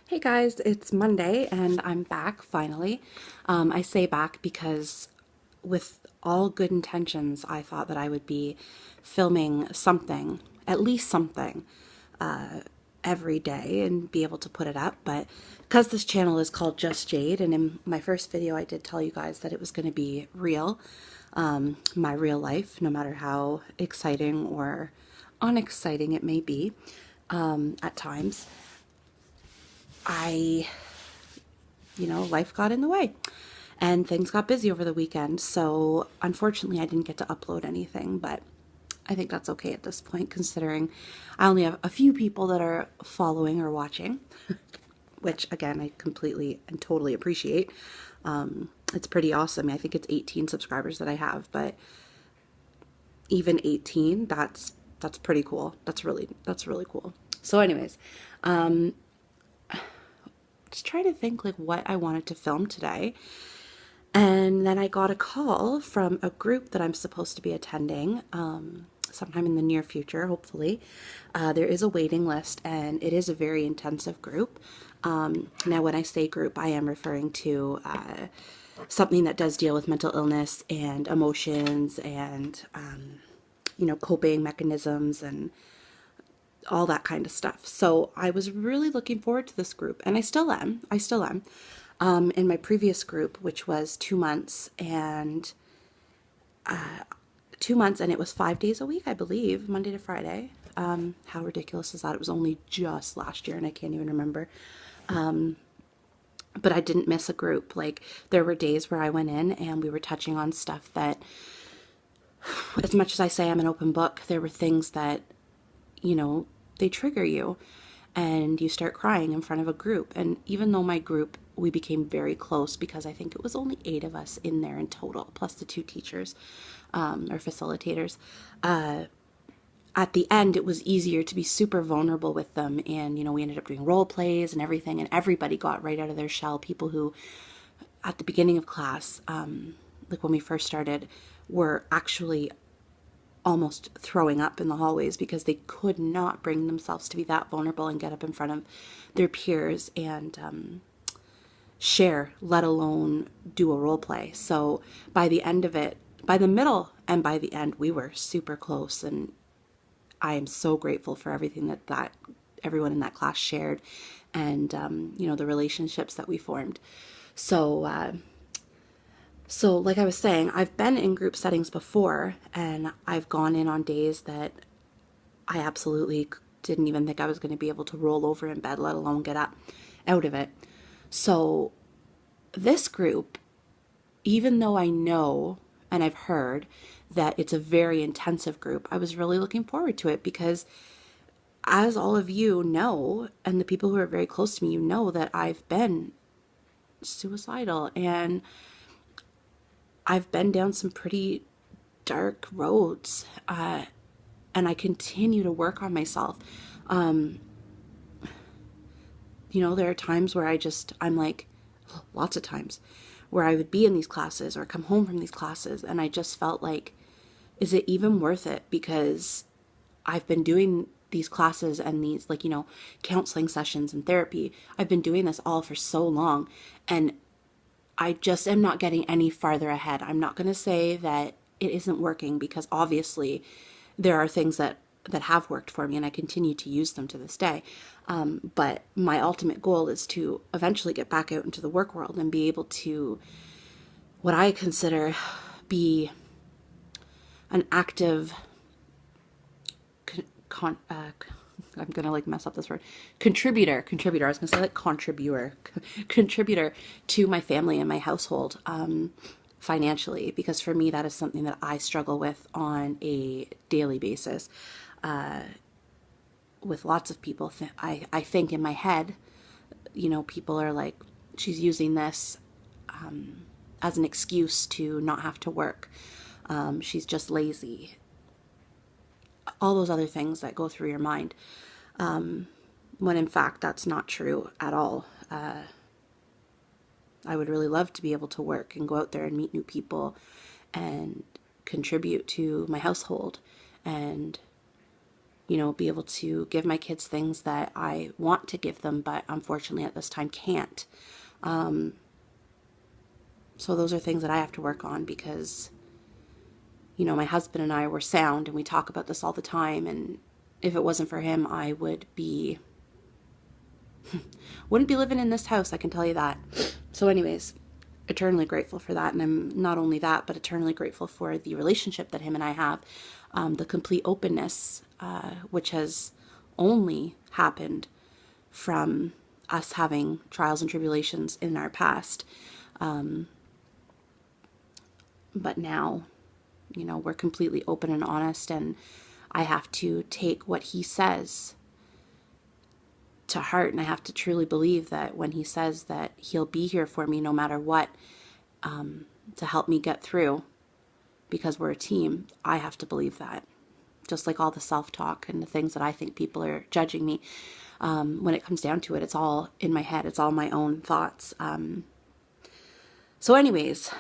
Hey guys, it's Monday and I'm back finally. I say back because with all good intentions, I thought that I would be filming something, at least something, every day and be able to put it up. But because this channel is called Just Jade, and in my first video I did tell you guys that it was going to be real, my real life, no matter how exciting or unexciting it may be at times. I life got in the way and things got busy over the weekend. So unfortunately, I didn't get to upload anything, but I think that's okay at this point, considering I only have a few people that are following or watching, which again, I completely and totally appreciate. It's pretty awesome. I think it's 18 subscribers that I have, but even 18, that's pretty cool. That's really cool. So anyways, just trying to think like what I wanted to film today. And then I got a call from a group that I'm supposed to be attending sometime in the near future, hopefully. There is a waiting list and it is a very intensive group. Now, when I say group, I am referring to something that does deal with mental illness and emotions and, coping mechanisms and all that kind of stuff. So I was really looking forward to this group, and I still am. In my previous group, which was 2 months, and 2 months, and it was 5 days a week, I believe, Monday to Friday. How ridiculous is that? It was only just last year, and I can't even remember. But I didn't miss a group. Like, there were days where I went in and we were touching on stuff that, as much as I say I'm an open book, there were things that, they trigger you and you start crying in front of a group. And even though my group, we became very close because I think it was only 8 of us in there in total, plus the 2 teachers or facilitators. At the end, it was easier to be super vulnerable with them. And, we ended up doing role plays and everything. And everybody got right out of their shell. People who, at the beginning of class, like when we first started, were actually almost throwing up in the hallways because they could not bring themselves to be that vulnerable and get up in front of their peers and share, let alone do a role play. So by the end of it, by the middle and by the end, we were super close, and I am so grateful for everything that everyone in that class shared, and the relationships that we formed. So like I was saying, I've been in group settings before, and I've gone in on days that I absolutely didn't even think I was going to be able to roll over in bed, let alone get up out of it. So this group, even though I know and I've heard that it's a very intensive group, I was really looking forward to it because, as all of you know, and the people who are very close to me, that I've been suicidal and I've been down some pretty dark roads, and I continue to work on myself. There are times where I'm like, lots of times, where I would be in these classes or come home from these classes, and I just felt like, is it even worth it? Because I've been doing these classes and these, counseling sessions and therapy. I've been doing this all for so long, and I just am not getting any farther ahead. I'm not going to say that it isn't working, because obviously there are things that have worked for me and I continue to use them to this day. But my ultimate goal is to eventually get back out into the work world and be able to, what I consider, be an active I'm gonna mess up this word. Contributor. I was gonna say contributor to my family and my household, financially, because for me that is something that I struggle with on a daily basis. With lots of people, I think in my head, people are like, she's using this as an excuse to not have to work. She's just lazy. All those other things that go through your mind, when in fact that's not true at all. I would really love to be able to work and go out there and meet new people and contribute to my household and be able to give my kids things that I want to give them, but unfortunately at this time can't. So those are things that I have to work on because, my husband and I were sound and we talk about this all the time. And if it wasn't for him, I wouldn't be living in this house, I can tell you that. So anyways, eternally grateful for that. And I'm not only that, but eternally grateful for the relationship that him and I have, the complete openness, which has only happened from us having trials and tribulations in our past. But now, we're completely open and honest, and I have to take what he says to heart, and I have to truly believe that when he says that he'll be here for me no matter what, to help me get through, because we're a team, I have to believe that. Just like all the self-talk and the things that I think people are judging me, when it comes down to it, it's all in my head. It's all my own thoughts. So anyways,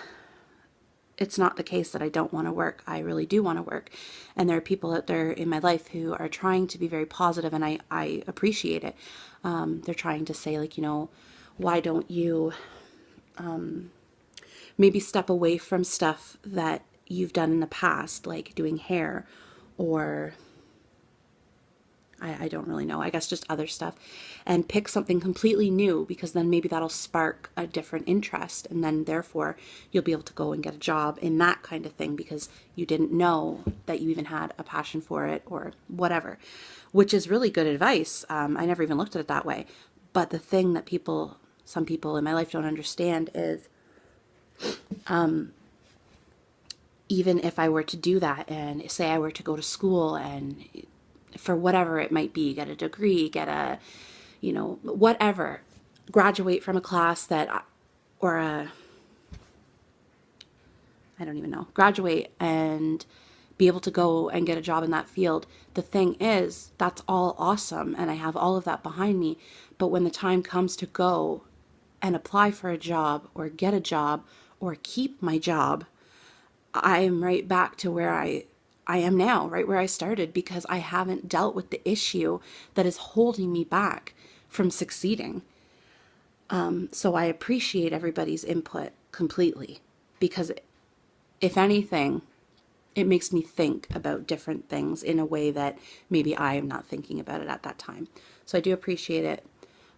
it's not the case that I don't want to work. I really do want to work. And there are people out there in my life who are trying to be very positive, and I appreciate it. They're trying to say, like, why don't you maybe step away from stuff that you've done in the past, like doing hair, or I don't really know, I guess just other stuff, and pick something completely new, because then maybe that'll spark a different interest, and then therefore you'll be able to go and get a job in that kind of thing because you didn't know that you even had a passion for it or whatever, which is really good advice. I never even looked at it that way. But the thing that some people in my life don't understand is, even if I were to do that, and say I were to go to school and for whatever it might be, get a degree, get a, whatever, graduate from a class graduate and be able to go and get a job in that field. The thing is, that's all awesome, and I have all of that behind me. But when the time comes to go and apply for a job or get a job or keep my job, I am right back to where I am now, right where I started, because I haven't dealt with the issue that is holding me back from succeeding. So I appreciate everybody's input completely, because if anything, it makes me think about different things in a way that maybe I am not thinking about it at that time. So I do appreciate it,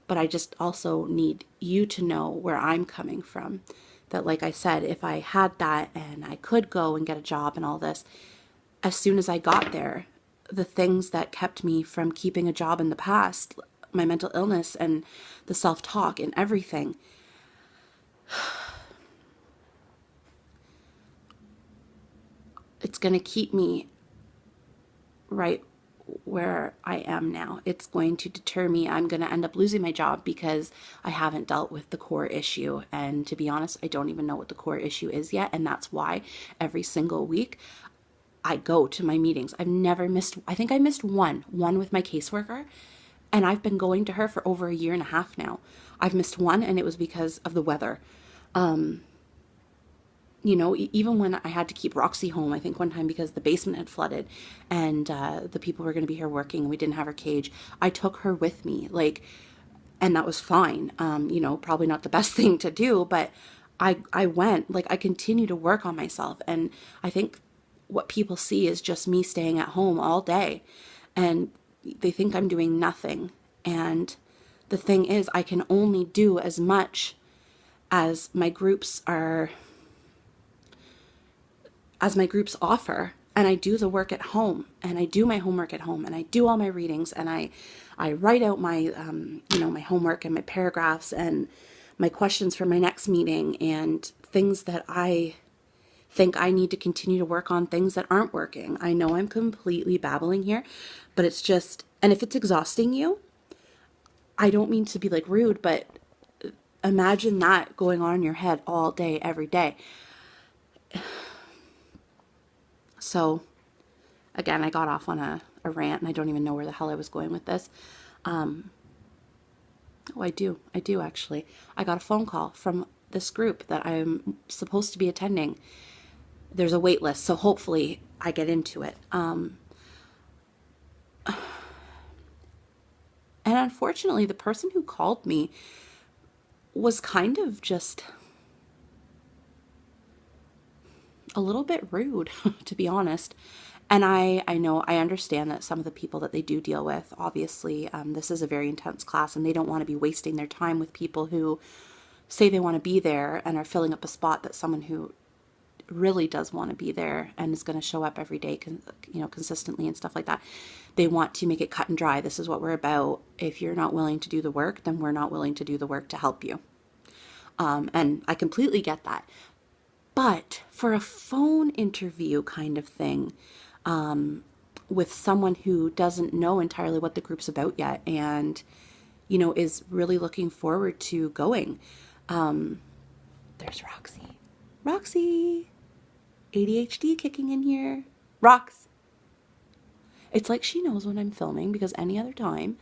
but I just also need you to know where I'm coming from. That, like I said, if I had that and I could go and get a job and all this, as soon as I got there, the things that kept me from keeping a job in the past, my mental illness and the self-talk and everything, it's going to keep me right where I am now. It's going to deter me. I'm going to end up losing my job because I haven't dealt with the core issue. And to be honest, I don't even know what the core issue is yet. And that's why every single week I go to my meetings. I've never missed, I think I missed one with my caseworker. And I've been going to her for over a year and a half now. I've missed one, and it was because of the weather. Even when I had to keep Roxy home, I think one time because the basement had flooded and the people were going to be here working and we didn't have her cage, I took her with me, and that was fine. Probably not the best thing to do, but I went, I continue to work on myself. And I think what people see is just me staying at home all day, and they think I'm doing nothing. And the thing is, I can only do as much as my groups offer, and I do the work at home, and I do my homework at home, and I do all my readings, and I write out my my homework and my paragraphs and my questions for my next meeting, and things that I think I need to continue to work on, things that aren't working. I know I'm completely babbling here, but it's just, and if it's exhausting you, I don't mean to be rude, but imagine that going on in your head all day, every day. So, again, I got off on a rant, and I don't even know where the hell I was going with this. I do actually. I got a phone call from this group that I'm supposed to be attending. There's a wait list, so hopefully I get into it. And unfortunately, the person who called me was kind of just a little bit rude, to be honest. And I know, I understand that some of the people that they do deal with, obviously, this is a very intense class and they don't want to be wasting their time with people who say they want to be there and are filling up a spot that someone who really does want to be there and is going to show up every day, consistently and stuff like that. They want to make it cut and dry. This is what we're about. If you're not willing to do the work, then we're not willing to do the work to help you. And I completely get that. But for a phone interview kind of thing, with someone who doesn't know entirely what the group's about yet and, is really looking forward to going. There's Roxy. Roxy! ADHD kicking in here. Rox! It's like she knows when I'm filming, because any other time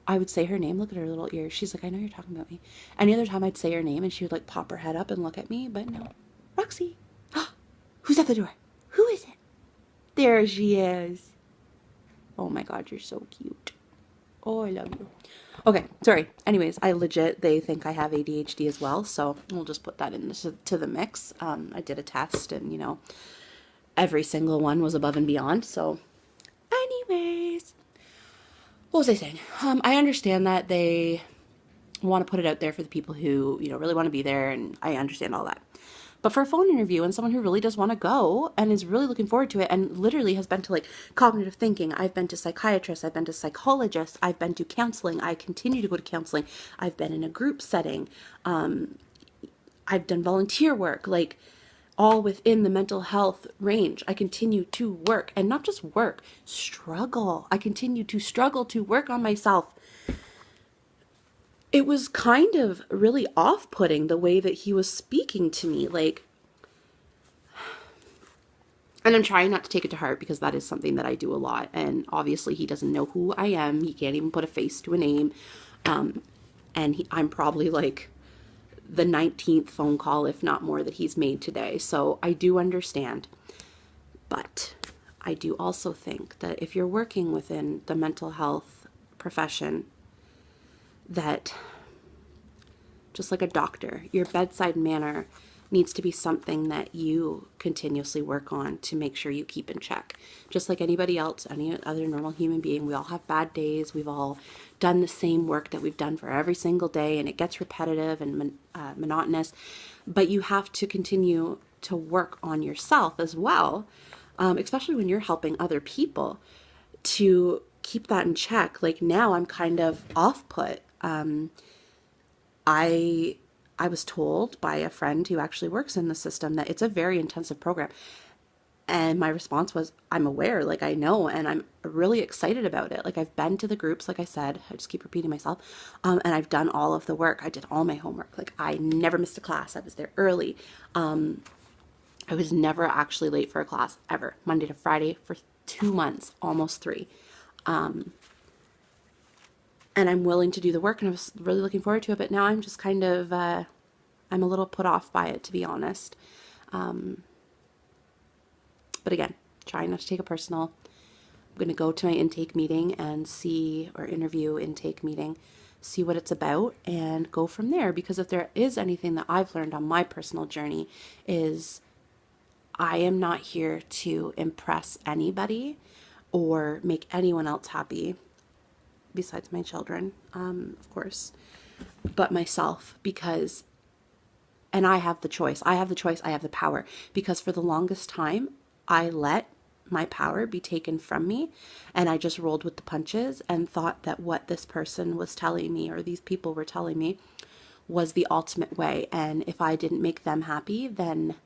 I would say her name, look at her little ears. She's like, I know you're talking about me. Any other time I'd say her name and she would like pop her head up and look at me, but no. Roxy! Who's at the door? Who is it? There she is. Oh my God, you're so cute. Oh, I love you. Okay, sorry. Anyways, they think I have ADHD as well, so we'll just put that into the mix. I did a test and, every single one was above and beyond, so anyways. What was I saying? I understand that they want to put it out there for the people who, really want to be there, and I understand all that. But for a phone interview and someone who really does want to go and is really looking forward to it and literally has been to like cognitive thinking, I've been to psychiatrists, I've been to psychologists, I've been to counseling, I continue to go to counseling, I've been in a group setting, I've done volunteer work, like all within the mental health range. I continue to work, and not just work, struggle. I continue to struggle to work on myself. It was kind of really off-putting the way that he was speaking to me, and I'm trying not to take it to heart because that is something that I do a lot, and obviously he doesn't know who I am. He can't even put a face to a name, and I'm probably like the 19th phone call, if not more, that he's made today, so I do understand. But I do also think that if you're working within the mental health profession, that just like a doctor, your bedside manner needs to be something that you continuously work on to make sure you keep in check. Just like anybody else, any other normal human being, we all have bad days. We've all done the same work that we've done for every single day, and it gets repetitive and monotonous. But you have to continue to work on yourself as well, especially when you're helping other people, to keep that in check. Like now I'm kind of off-put. I was told by a friend who actually works in the system that it's a very intensive program. And my response was, I'm aware, like I know, and I'm really excited about it. Like I've been to the groups, like I said, I just keep repeating myself. And I've done all of the work. I did all my homework. Like I never missed a class. I was there early. I was never actually late for a class ever. Monday to Friday for 2 months, almost 3. And I'm willing to do the work, and I was really looking forward to it, but now I'm just kind of, I'm a little put off by it, to be honest. But again, trying not to take it personal. I'm going to go to my intake meeting and interview intake meeting, see what it's about, and go from there. Because if there is anything that I've learned on my personal journey, is I am not here to impress anybody or make anyone else happy, besides my children, of course, but myself, and I have the choice. I have the power, because for the longest time, I let my power be taken from me, and I just rolled with the punches and thought that what this person was telling me, or these people were telling me, was the ultimate way. And if I didn't make them happy, then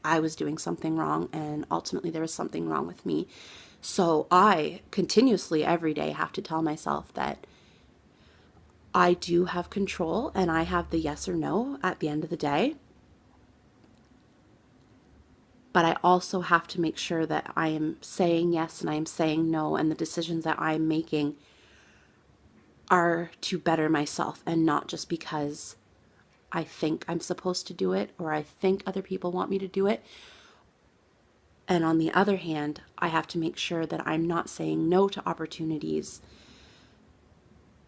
I was doing something wrong, and ultimately there was something wrong with me. So I continuously every day have to tell myself that I do have control, and I have the yes or no at the end of the day. But I also have to make sure that I am saying yes and I am saying no, and the decisions that I'm making are to better myself, and not just because I think I'm supposed to do it or I think other people want me to do it. And on the other hand, I have to make sure that I'm not saying no to opportunities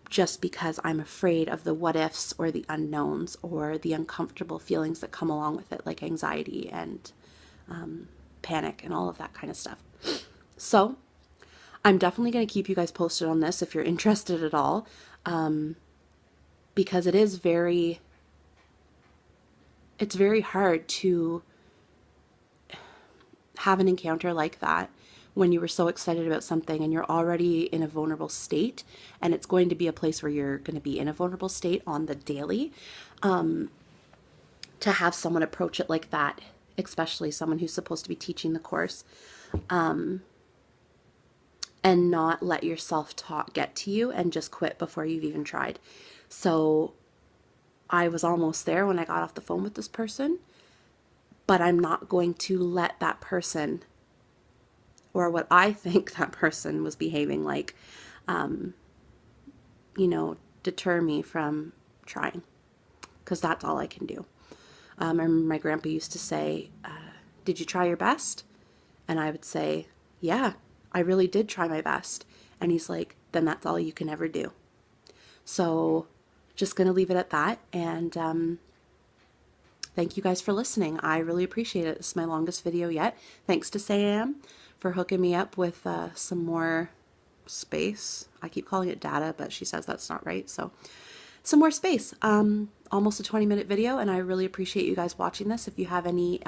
just because I'm afraid of the what ifs or the unknowns or the uncomfortable feelings that come along with it, like anxiety and panic and all of that kind of stuff. So I'm definitely going to keep you guys posted on this if you're interested at all, because it's very hard to have an encounter like that when you were so excited about something and you're already in a vulnerable state, and it's going to be a place where you're going to be in a vulnerable state on the daily, to have someone approach it like that, especially someone who's supposed to be teaching the course, and not let your self-talk get to you and just quit before you've even tried. So I was almost there when I got off the phone with this person, but I'm not going to let that person, or what I think that person was behaving like, deter me from trying, because that's all I can do. I remember my grandpa used to say, did you try your best? And I would say, yeah, I really did try my best. And he's like, then that's all you can ever do. So just going to leave it at that. And thank you guys for listening. I really appreciate it. This is my longest video yet. Thanks to Sam for hooking me up with some more space. I keep calling it data, but she says that's not right. So some more space. Almost a 20-minute video, and I really appreciate you guys watching this. If you have any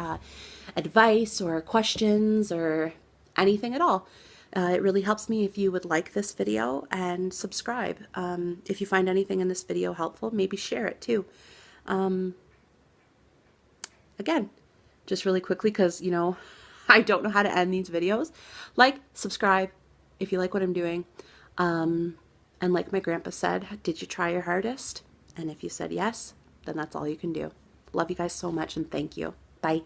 advice or questions or anything at all, it really helps me if you would like this video and subscribe. If you find anything in this video helpful, maybe share it too. Again, just really quickly, because, I don't know how to end these videos. Like, subscribe if you like what I'm doing. And like my grandpa said, did you try your hardest? And if you said yes, then that's all you can do. Love you guys so much, and thank you. Bye.